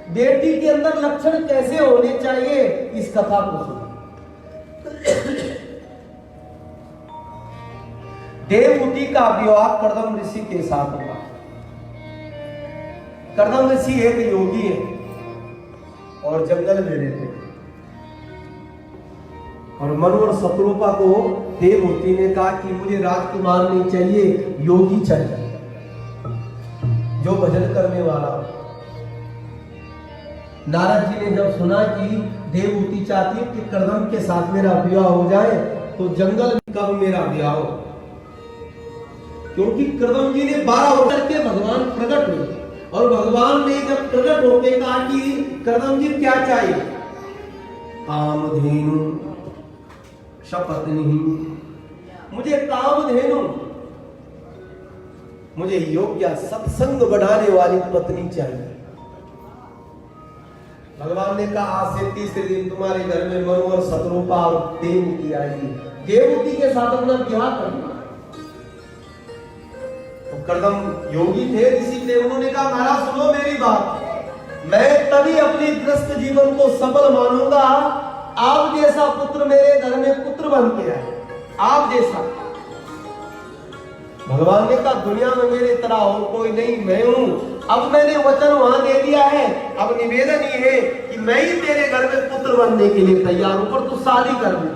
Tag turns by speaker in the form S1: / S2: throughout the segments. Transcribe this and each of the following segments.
S1: बेटी के अंदर लक्षण कैसे होने चाहिए, इस कथा को सुनो। देवहूति का विवाह कर्दम ऋषि के साथ हुआ। कर्दम ऋषि एक योगी है और जंगल में रहते हैं। और मनु और शत्रुपा को देवहूति ने कहा कि मुझे राजकुमार नहीं चाहिए, योगी चाहिए जो भजन करने वाला हो। नारद जी ने जब सुना कि देवहूति चाहती है कि कर्दम के साथ मेरा विवाह हो जाए, तो जंगल में कब मेरा विवाह हो, क्योंकि कर्दम जी ने 12 होकर के भगवान प्रकट हुए और भगवान ने जब प्रकट होकर कहा कि कर्दम जी क्या चाहिए, कामधेनु शपथ नहीं, मुझे कामधेनु, मुझे योग्य सत्संग बढ़ाने वाली पत्नी चाहिए। भगवान ने कहा आज से तीसरे दिन तुम्हारे घर में मनु और शत्रुपा और देवहूति आएगी, देवहूति के साथ अपना विवाह करना। तो कर्दम योगी थे, ऋषि थे, उन्होंने कहा महाराज सुनो मेरी बात, मैं तभी अपनी गृहस्थ जीवन को सफल मानूंगा आप जैसा पुत्र मेरे घर में पुत्र बन के आए, आप जैसा। भगवान ने कहा दुनिया में मेरे तरह और कोई नहीं, मैं हूं। अब मैंने वचन वहां दे दिया है, अब निवेदन ये है कि मैं ही तेरे घर में पुत्र बनने के लिए तैयार हूं, पर तू शादी कर ले।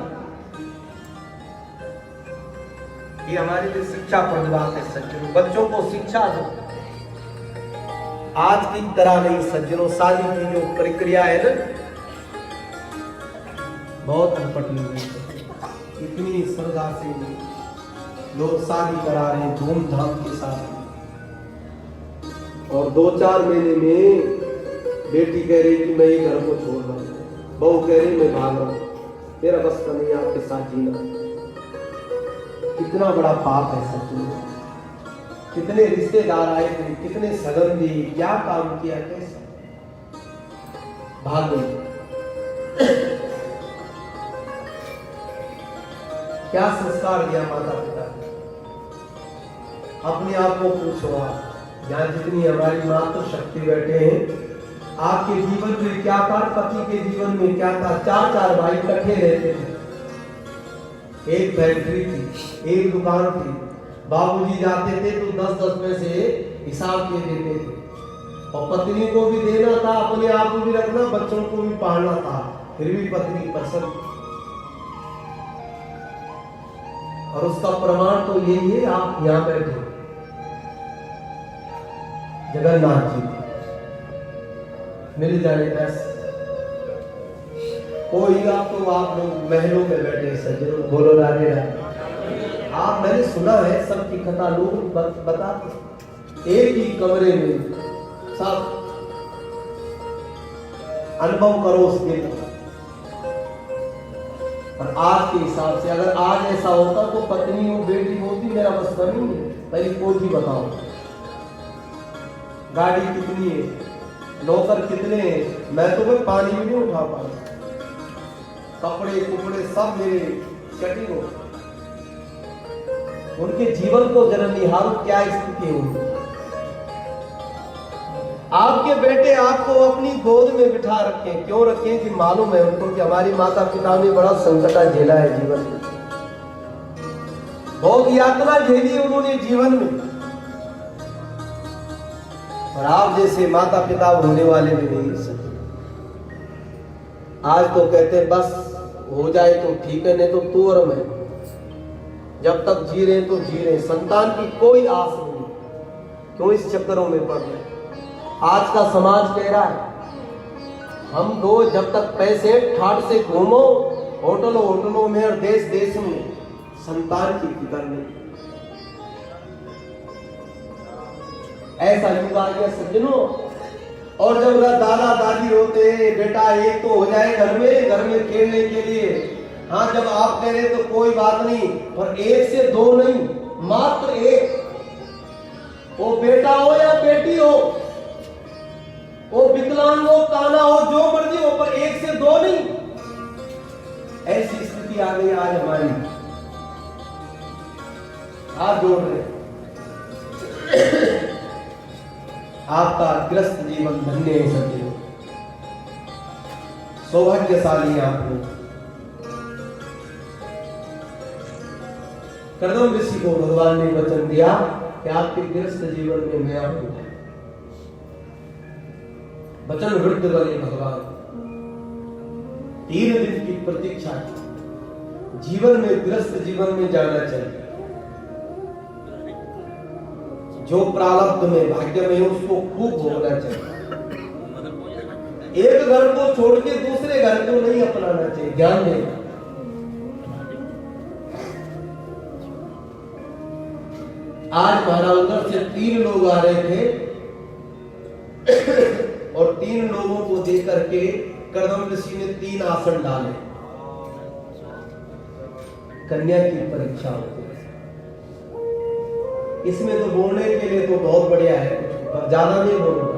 S1: ये हमारे लिए शिक्षा पर बात है सज्जनों, बच्चों को शिक्षा दो। आज की तरह नहीं सज्जनों, शादी की जो प्रक्रिया है ना बहुत अनपढ़ लोग हैं, इतनी श्रद्धा से लोग शादी करा रहे हैं धूमधाम के साथ, और 2-4 महीने में बेटी कह रही कि मैं ये घर को छोड़ रहा हूं, बहू कह रही मैं भाग रहा हूं, मेरा बस का नहीं आपके साथ जीना। कितना बड़ा पाप है सच में। कितने रिश्तेदार आए थे, कितने सगन दी, क्या काम किया, कैसे भाग गई। क्या संस्कार दिया माता पिता ने, अपने आप को पूछो। आप यहाँ जितनी हमारी मातृ शक्ति बैठे हैं, आपके जीवन में क्या था, पति के जीवन में क्या था। 4 भाई इकट्ठे रहते थे, एक फैक्ट्री थी, एक दुकान थी, बाबूजी जाते थे तो 10-10 में से हिसाब के देते थे, और पत्नी को भी देना था, अपने आप को भी रखना, बच्चों को भी पालना था, फिर भी पत्नी पसंद। और उसका प्रमाण तो यही है, आप यहां बैठे जगन्नाथ जी मिल जाने ऐसे कोई आप तो आप लोग महलों में बैठे सज्जनों, बोलो राधे राधे। आप मैंने सुना है सबकी कथा लोग बताते, एक ही कमरे में सब अनुभव करो उसके। और आज के हिसाब से अगर आज ऐसा होता तो पत्नी हो बेटी होती, मेरा बस का नहीं है, पहले कोठी बताओ, गाड़ी कितनी है, नौकर कितने हैं, मैं तो मैं पानी भी नहीं उठा पाऊं, कपड़े कुपड़े सब मेरे सेटिंग हो। उनके जीवन को जरा निहारो, क्या स्थिति होगी। आपके बेटे आपको अपनी गोद में बिठा रखे, क्यों रखे कि मालूम है उनको कि हमारी माता पिता ने बड़ा संकट झेला है जीवन में, बहुत यातना झेली उन्होंने जीवन में, और आप जैसे माता पिता होने वाले भी नहीं सकते। आज तो कहते बस हो जाए तो ठीक है, नहीं तो तू और मैं जब तक जी रहे तो जी रहे, संतान की कोई आस नहीं, क्यों इस चक्करों में पड़ रहे। आज का समाज कह रहा है हम दो जब तक पैसे ठाट से घूमो होटलों में और देश में, संतान की फिक्र नहीं। ऐसा युग आ गया सज्जनों। और जब दादा दादी रोते हैं बेटा एक तो हो जाए घर में खेलने के लिए, हाँ जब आप कह रहे तो कोई बात नहीं, पर 1 से 2 नहीं, मात्र 1, वो बेटा हो या बेटी हो, वो विकलांग हो काना हो जो मर्जी हो, पर 1 से 2 नहीं। ऐसी स्थिति आ गई आज हमारी। हाथ जोड़ रहे आपका ग्रस्त जीवन धन्य है सज्जनों। सौभाग्यशाली हैं आप लोग। कर्दम ऋषि को भगवान ने वचन दिया कि आपके गृहस्थ जीवन में मैं आऊंगा। वचन वृद्ध बने भगवान। 3 दिन की प्रतीक्षा की। जीवन में गृहस्थ जीवन में जाना चाहिए। जो प्रारब्ध में भाग्य में है उसको खूब भोगना चाहिए। एक घर को छोड़ के दूसरे घर को नहीं अपनाना चाहिए। ध्यान देना। आज महाराज उधर से 3 लोग आ रहे थे और 3 लोगों को देख करके कर्दम ऋषि ने 3 आसन डाले। कन्या की परीक्षा होती है। इसमें तो बोलने के लिए तो बहुत बढ़िया है, पर ज्यादा नहीं बोलूंगा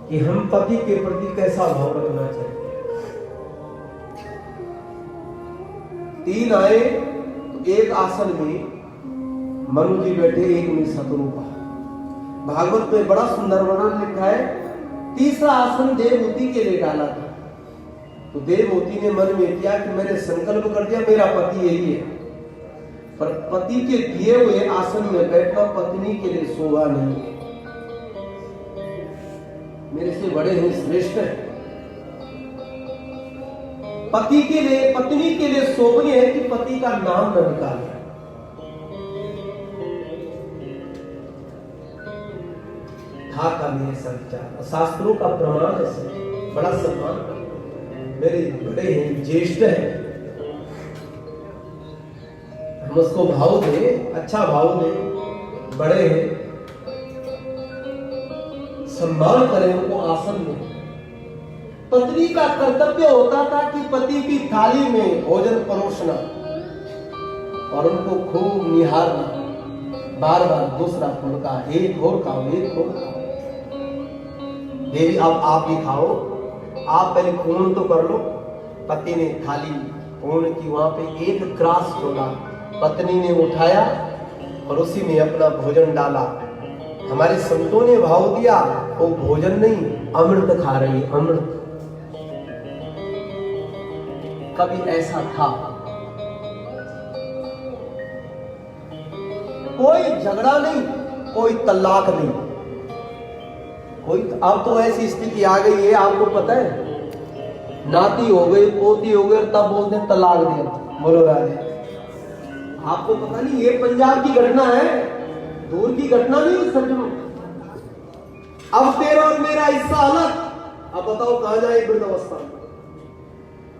S1: कि हम पति के प्रति कैसा भाव रखना चाहिए। 3 आए तो एक आसन में मनु जी बैठे, एक में शत्रुपा। भागवत में बड़ा सुंदर वर्णन लिखा है। तीसरा आसन देवहूति के लिए डाला था। तो देवहूति ने मन में किया कि मैंने संकल्प कर दिया मेरा पति यही है, पर पति के दिए हुए आसन में बैठना पत्नी के लिए शोभा नहीं है। मेरे से बड़े हैं, श्रेष्ठ है। पति के लिए, पत्नी के लिए शोभनीय है कि पति का नाम न निकाले। था का मेरे संचार शास्त्रों का प्रमाण है। बड़ा सम्मान, मेरे बड़े हैं, ज्येष्ठ है, हम उसको भाव दे, अच्छा भाव दे, बड़े हैं, सम्मान करें उनको आसन में। पत्नी का कर्तव्य होता था कि पति की थाली में भोजन परोसना और उनको खूब निहारना, बार बार दूसरा फुलका, एक और खाओ, एक और खाओ। देवी अब आप ही खाओ, आप पहले पूर्ण तो कर लो। पति ने थाली पूर्ण की, वहां पे एक ग्रास छोड़ा, पत्नी ने उठाया और उसी में अपना भोजन डाला। हमारे संतों ने भाव दिया वो भोजन नहीं अमृत खा रही, अमृत। कभी ऐसा था, कोई झगड़ा नहीं, कोई तलाक नहीं, कोई। अब तो ऐसी स्थिति आ गई है, आपको पता है, नाती हो गई, पोती हो गई, तब बोलते हैं तलाक दिया। बोलो राजे, आपको पता नहीं, ये पंजाब की घटना है, दूर की घटना नहीं, सच में। अब तेरा और मेरा हिस्सा अलग। अब बताओ कहां जाए वृद्धावस्था।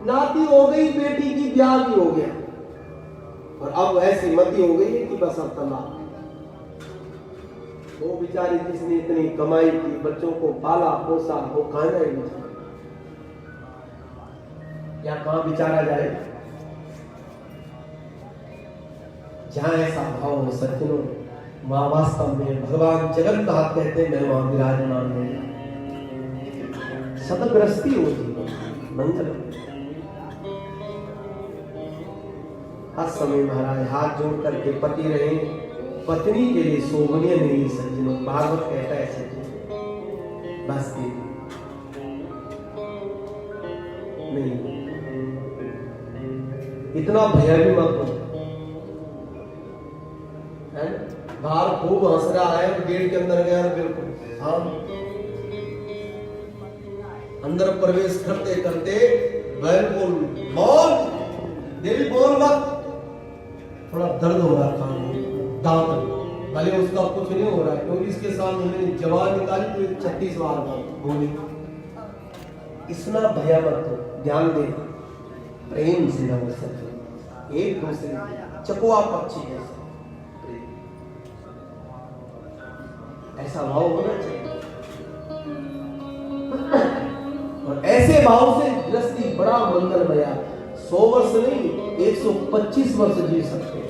S1: नाती हो गई, बेटी की ब्याह भी हो गया, और अब ऐसी मती हो गई है कि बस अब तलाक। वो बेचारी जिसने इतनी कमाई की, बच्चों को पाला पोसा, वो कहां जाएगी, या कहां बेचारा जाए। जहां ऐसा भाव हो सज्जनों, वहां वास्तव में भगवान जगन्नाथ कहते हैं मैं वहां विराजमान हूं। सतग्रस्ती होती मंगल। हर समय महाराज हाथ जोड़ करके पति रहे, पत्नी के लिए शोभनीय नहीं सज्जनों। भागवत कहता है सज्जनों, बस नहीं, इतना भय भी मत हो। बाहर खूब हंस रहा है, गेट के अंदर गया, बिल्कुल हाँ, अंदर प्रवेश करते करते बिल्कुल बोल, देवी बोल मत। थोड़ा दर्द हो रहा कान में, दांत, भले उसका कुछ नहीं हो रहा है, क्योंकि इसके सामने मैंने जवान निकाली तो 36 बार बोली। इतना भया मत हो, ध्यान दे, प्रेम से रहो सके, एक दूसरे चकुआ पक्षी है, ऐसा भाव होना चाहिए। और ऐसे भाव से गृहस्थी बड़ा मंगलमय। 100 वर्ष नहीं, 125 वर्ष जी सकते हैं।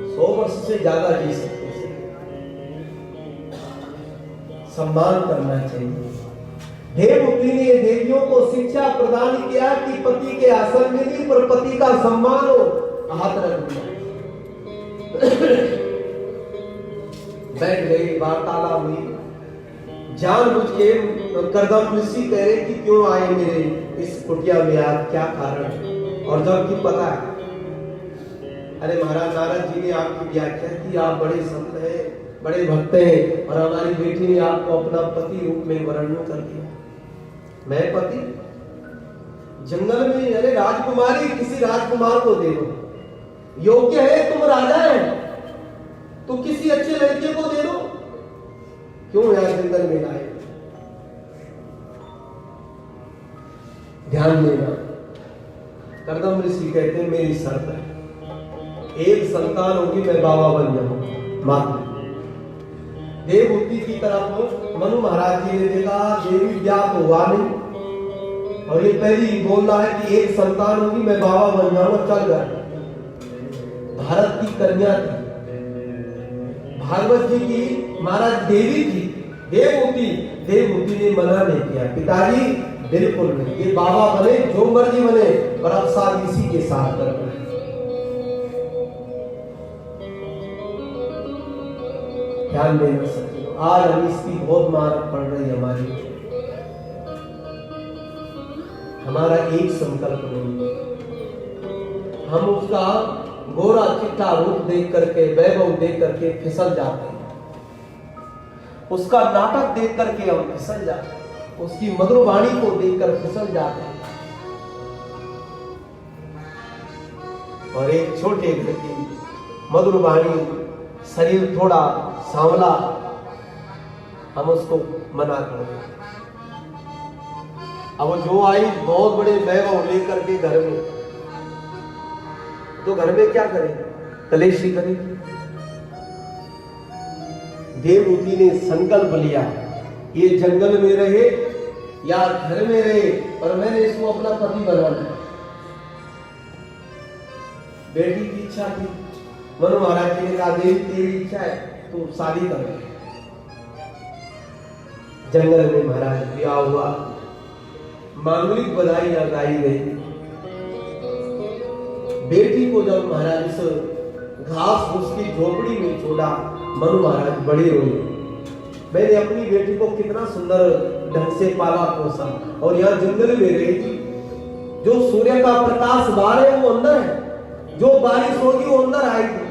S1: 100 वर्ष से ज्यादा जी सकते हैं। सम्मान करना चाहिए। देवहूति ने देवियों को शिक्षा प्रदान किया कि पति के आसन में नहीं, पर पति का सम्मान हो, हाथ रख दिया। बैठ गए, वार्तालाप हुई। जानबूझ के कर्दम ऋषि कह रहे कि क्यों आए मेरे इस कुटिया में, आप क्या कारण? और जबकि पता है, अरे महाराज नारद जी ने आपकी व्याख्या की, आप बड़े संत हैं, बड़े भक्त हैं, और हमारी बेटी ने आपको अपना पति रूप में वर्णन कर दिया। मैं पति? जंगल में अरे राजकुमारी किसी राजकुमार को दे दो, योग्य है, तुम राजा है तो किसी अच्छे लड़के को दे दो, क्यों यार जंगल में लाए? ध्यान देना, कर्दम ऋषि कहते हैं मेरी शर्त है, एक संतान होगी मैं बाबा बन जाऊंगा मात्र। देवहूति की तरफ मनु महाराज जी ने देखा, देवी ब्याह तो हुआ नहीं, और ये पहली बोल रहा है कि एक संतान होगी मैं बाबा बन जाऊंगा, चल गए। भारत की कन्या थी, भागवत जी की महाराज देवी थी, देवहूति। देवहूति ने मना नहीं किया, पिताजी बिल्कुल नहीं, ये बाबा बने जो मर्जी बने, पर अब शादी इसी के साथ करना है। ध्यान देना सके, आज हम इसकी बहुत मार पड़ रही हमारी। हमारा एक संकल्प नहीं, हम उसका गोरा चिट्टा रूप देख करके, वैभव देख करके फिसल जाते हैं, उसका नाटक देख करके हम फिसल जाते हैं, उसकी मधुर वाणी को देखकर फिसल जाते हैं। और एक छोटे व्यक्ति मधुर वाणी, शरीर थोड़ा सांवला, हम उसको मना कर देते। अब जो आई बहुत बड़े वैभव लेकर के घर में, तो घर में क्या करे? कलेशी करे। देवहूति ने संकल्प लिया, ये जंगल में रहे या घर में रहे, और मैंने इसको अपना पति बनाना है। बेटी की इच्छा थी, मनु महाराज जी ने कहा देवी तेरी इच्छा है तो शादी कर। जंगल में महाराज ब्याह हुआ, मांगलिक बधाई लगाई गई। बेटी को जब महाराज इस घास उसकी झोपड़ी में छोड़ा, मनु महाराज बड़े रोए। मैंने अपनी बेटी को कितना सुंदर ढंग से पाला पोसा, और यहाँ जंगल में रहेगी। जो सूर्य का प्रकाश बाहर है वो अंदर है, जो बारिश होगी वो अंदर आएगी।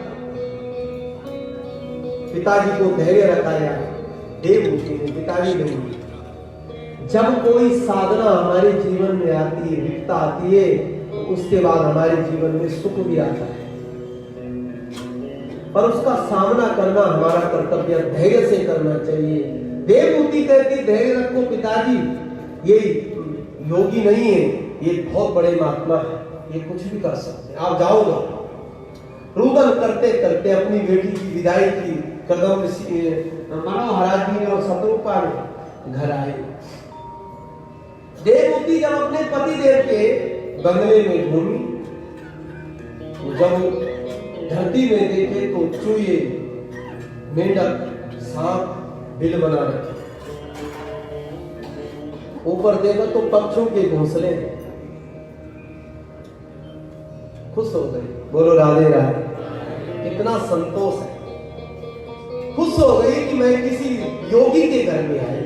S1: पिताजी को धैर्य रखाया देवहूति ने, पिताजी नहीं। जब कोई साधना हमारे जीवन में आती है, विपत्ता आती है, तो उसके बाद हमारे जीवन में सुख भी आता है, पर उसका सामना करना हमारा कर्तव्य, धैर्य से करना चाहिए। देवहूति कहती धैर्य रखो पिताजी, ये योगी नहीं है, ये बहुत बड़े महात्मा है, ये कुछ भी कर सकते हैं, आप जाओगे। रुदन करते करते अपनी बेटी की विदाई की, कर्दम मनु महाराज जी ने और शत्रुपा ने घर आए। देवहूति जब अपने पति देव के बंगले में घूमी, तो जब धरती में देखे तो चूहे, मेंढक, सांप, बिल बना रखे। ऊपर देखा तो पक्षियों के घोंसले। खुश हो गई, बोलो राधे राधे। इतना संतोष है, खुश हो गई कि मैं किसी योगी के घर में आई।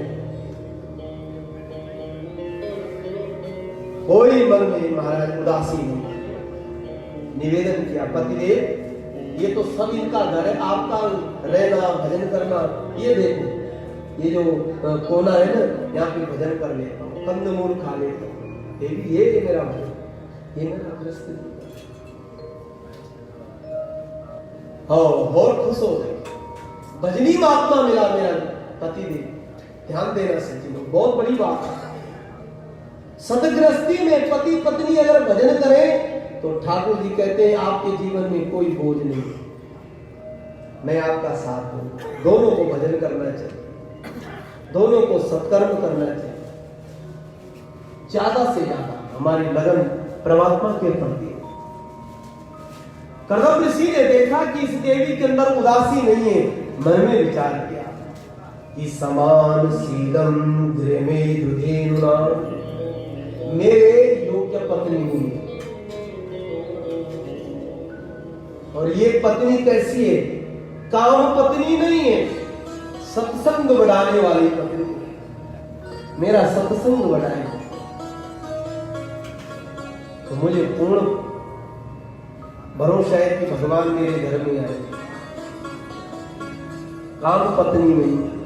S1: कोई मन में महाराज उदासी नहीं। निवेदन किया, पतिदेव ये तो सब इनका घर है, आपका रहना भजन करना, ये देखो ये जो कोना है ना, यहाँ पे भजन कर लेता हूँ, कंदमूल खा लेता हूँ, देवी ये मेरा भजन, ये मेरा गृहस्थ। और खुश हो गए, भजनी महात्मा मिला मेरा पतिदेव। ध्यान देना सच्ची, बहुत बड़ी बात है। सतगृहस्थी में पति पत्नी अगर भजन करें तो ठाकुर जी कहते हैं आपके जीवन में कोई बोझ नहीं, मैं आपका साथ हूं। दोनों को भजन करना चाहिए, दोनों को सत्कर्म करना चाहिए। ज्यादा से ज्यादा हमारी लगन परमात्मा के प्रति। कर्दम ऋषि ने देखा कि इस देवी के अंदर उदासी नहीं है, मन में विचार किया कि समान शीलम गृह में दुधेनुना, मेरे योग्य पत्नी हुई। और ये पत्नी कैसी है? काम पत्नी नहीं है, सत्संग बढ़ाने वाली प्रकृति, मेरा सत्संग बढ़ाए तो मुझे पूर्ण भरोसा है कि भगवान मेरे घर में आए। काम पत्नी में